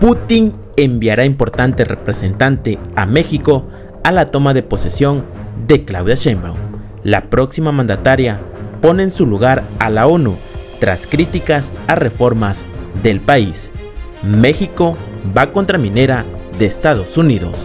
Putin enviará importante representante a México a la toma de posesión de Claudia Sheinbaum. La próxima mandataria pone en su lugar a la ONU tras críticas a reformas del país. México va contra minera de Estados Unidos.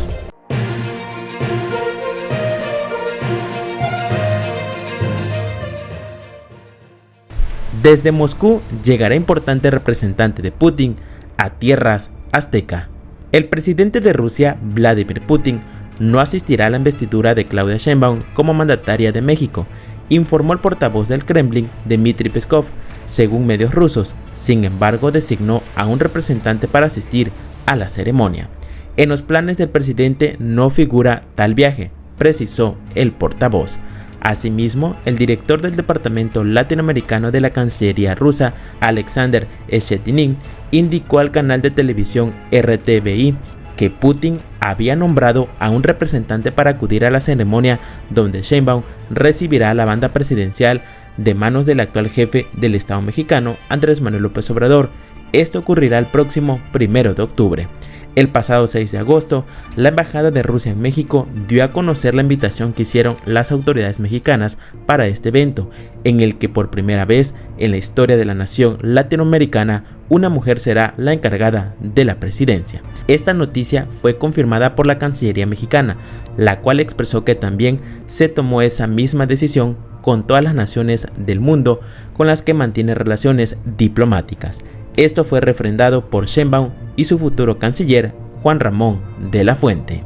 Desde Moscú llegará importante representante de Putin a tierras azteca. El presidente de Rusia, Vladimir Putin, no asistirá a la investidura de Claudia Sheinbaum como mandataria de México, informó el portavoz del Kremlin, Dmitry Peskov, según medios rusos. Sin embargo, designó a un representante para asistir a la ceremonia. En los planes del presidente no figura tal viaje, precisó el portavoz. Asimismo, el director del Departamento Latinoamericano de la Cancillería rusa, Alexander Shchetynin, indicó al canal de televisión RTVI que Putin había nombrado a un representante para acudir a la ceremonia donde Sheinbaum recibirá a la banda presidencial de manos del actual jefe del Estado mexicano, Andrés Manuel López Obrador. Esto ocurrirá el próximo 1 de octubre. El pasado 6 de agosto, la Embajada de Rusia en México dio a conocer la invitación que hicieron las autoridades mexicanas para este evento, en el que por primera vez en la historia de la nación latinoamericana, una mujer será la encargada de la presidencia. Esta noticia fue confirmada por la Cancillería mexicana, la cual expresó que también se tomó esa misma decisión con todas las naciones del mundo con las que mantiene relaciones diplomáticas. Esto fue refrendado por Sheinbaum y su futuro canciller, Juan Ramón de la Fuente.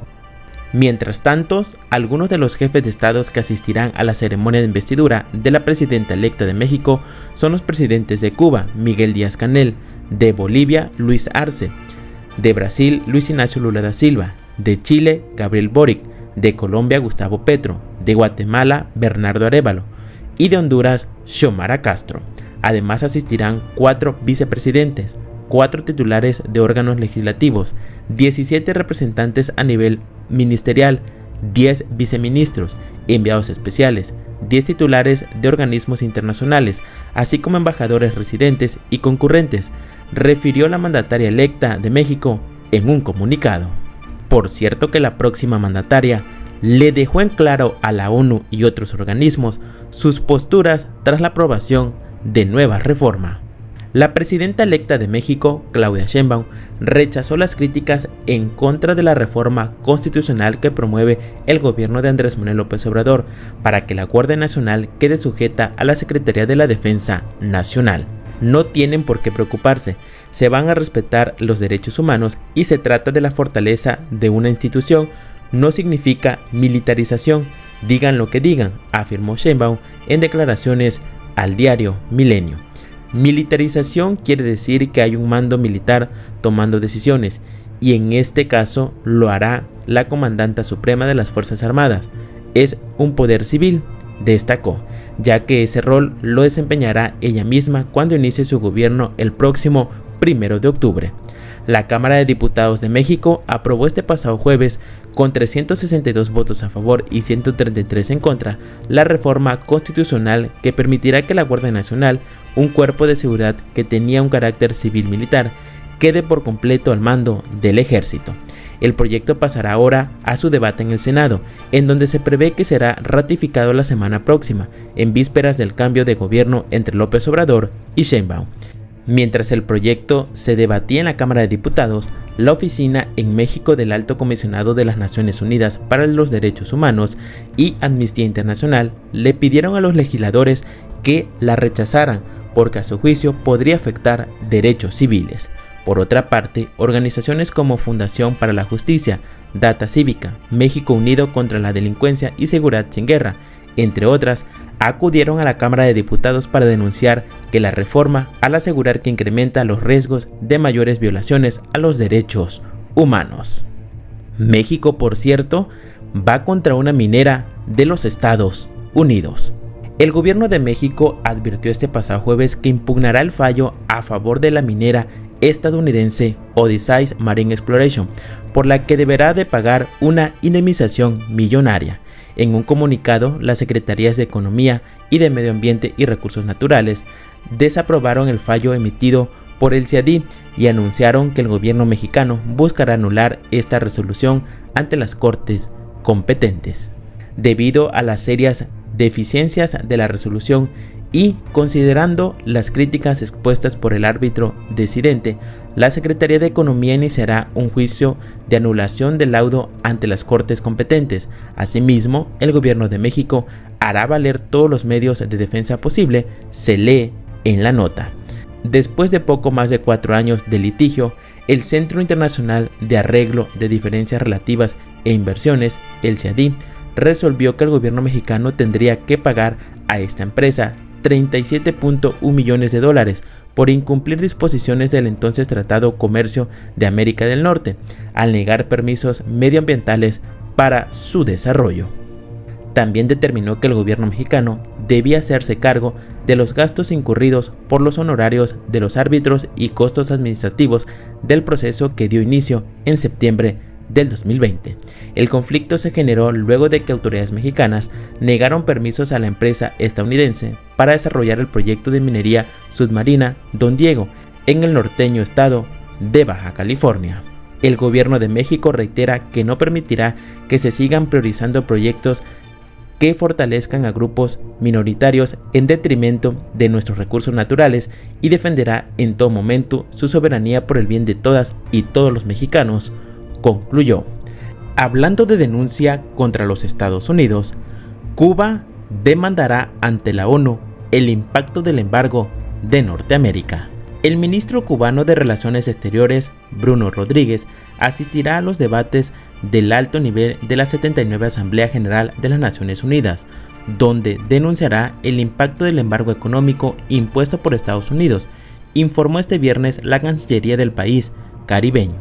Mientras tanto, algunos de los jefes de estados que asistirán a la ceremonia de investidura de la presidenta electa de México son los presidentes de Cuba, Miguel Díaz-Canel, de Bolivia, Luis Arce, de Brasil, Luis Ignacio Lula da Silva, de Chile, Gabriel Boric, de Colombia, Gustavo Petro, de Guatemala, Bernardo Arévalo y de Honduras, Xiomara Castro. Además asistirán 4 vicepresidentes, 4 titulares de órganos legislativos, 17 representantes a nivel ministerial, 10 viceministros, enviados especiales, 10 titulares de organismos internacionales, así como embajadores residentes y concurrentes, refirió la mandataria electa de México en un comunicado. Por cierto que la próxima mandataria le dejó en claro a la ONU y otros organismos sus posturas tras la aprobación de nueva reforma. La presidenta electa de México, Claudia Sheinbaum, rechazó las críticas en contra de la reforma constitucional que promueve el gobierno de Andrés Manuel López Obrador para que la Guardia Nacional quede sujeta a la Secretaría de la Defensa Nacional. No tienen por qué preocuparse, se van a respetar los derechos humanos y se trata de la fortaleza de una institución, no significa militarización, digan lo que digan, afirmó Sheinbaum en declaraciones al diario Milenio. Militarización quiere decir que hay un mando militar tomando decisiones y en este caso lo hará la comandanta suprema de las Fuerzas Armadas. Es un poder civil, destacó, ya que ese rol lo desempeñará ella misma cuando inicie su gobierno el próximo 1 de octubre. La Cámara de Diputados de México aprobó este pasado jueves, con 362 votos a favor y 133 en contra, la reforma constitucional que permitirá que la Guardia Nacional, un cuerpo de seguridad que tenía un carácter civil-militar, quede por completo al mando del ejército. El proyecto pasará ahora a su debate en el Senado, en donde se prevé que será ratificado la semana próxima, en vísperas del cambio de gobierno entre López Obrador y Sheinbaum. Mientras el proyecto se debatía en la Cámara de Diputados, la oficina en México del Alto Comisionado de las Naciones Unidas para los Derechos Humanos y Amnistía Internacional le pidieron a los legisladores que la rechazaran porque a su juicio podría afectar derechos civiles. Por otra parte, organizaciones como Fundación para la Justicia, Data Cívica, México Unido contra la Delincuencia y Seguridad sin Guerra, entre otras, acudieron a la Cámara de Diputados para denunciar que la reforma, al asegurar que incrementa los riesgos de mayores violaciones a los derechos humanos. México, por cierto, va contra una minera de los Estados Unidos. El gobierno de México advirtió este pasado jueves que impugnará el fallo a favor de la minera estadounidense Odyssey Marine Exploration, por la que deberá de pagar una indemnización millonaria. En un comunicado, las Secretarías de Economía y de Medio Ambiente y Recursos Naturales desaprobaron el fallo emitido por el CIADI y anunciaron que el gobierno mexicano buscará anular esta resolución ante las cortes competentes. Debido a las serias deficiencias de la resolución y considerando las críticas expuestas por el árbitro decidente, la Secretaría de Economía iniciará un juicio de anulación del laudo ante las cortes competentes. Asimismo, el gobierno de México hará valer todos los medios de defensa posible, se lee en la nota. Después de poco más de 4 años de litigio, el Centro Internacional de Arreglo de Diferencias Relativas e Inversiones, el CIADI, resolvió que el gobierno mexicano tendría que pagar a esta empresa $37.1 millones por incumplir disposiciones del entonces Tratado Comercio de América del Norte, al negar permisos medioambientales para su desarrollo. También determinó que el gobierno mexicano debía hacerse cargo de los gastos incurridos por los honorarios de los árbitros y costos administrativos del proceso que dio inicio en septiembre del 2020. El conflicto se generó luego de que autoridades mexicanas negaron permisos a la empresa estadounidense para desarrollar el proyecto de minería submarina Don Diego en el norteño estado de Baja California. El gobierno de México reitera que no permitirá que se sigan priorizando proyectos que fortalezcan a grupos minoritarios en detrimento de nuestros recursos naturales y defenderá en todo momento su soberanía por el bien de todas y todos los mexicanos, concluyó. Hablando de denuncia contra los Estados Unidos, Cuba demandará ante la ONU el impacto del embargo de Norteamérica. El ministro cubano de Relaciones Exteriores, Bruno Rodríguez, asistirá a los debates del alto nivel de la 79 Asamblea General de las Naciones Unidas, donde denunciará el impacto del embargo económico impuesto por Estados Unidos, informó este viernes la Cancillería del país caribeño.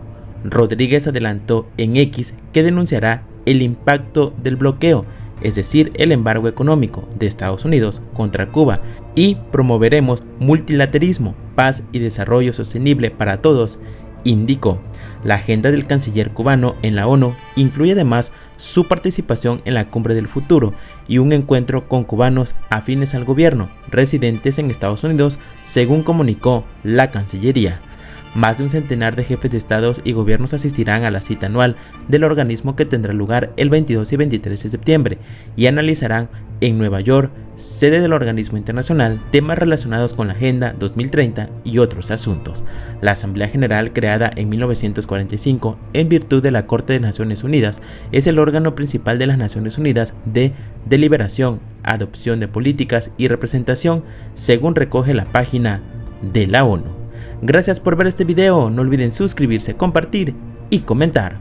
Rodríguez adelantó en X que denunciará el impacto del bloqueo, es decir, el embargo económico de Estados Unidos contra Cuba, y promoveremos multilateralismo, paz y desarrollo sostenible para todos, indicó. La agenda del canciller cubano en la ONU incluye además su participación en la Cumbre del Futuro y un encuentro con cubanos afines al gobierno residentes en Estados Unidos, según comunicó la Cancillería. Más de un centenar de jefes de estados y gobiernos asistirán a la cita anual del organismo que tendrá lugar el 22 y 23 de septiembre y analizarán en Nueva York, sede del organismo internacional, temas relacionados con la Agenda 2030 y otros asuntos. La Asamblea General, creada en 1945 en virtud de la Corte de Naciones Unidas, es el órgano principal de las Naciones Unidas de deliberación, adopción de políticas y representación, según recoge la página de la ONU. Gracias por ver este video, no olviden suscribirse, compartir y comentar.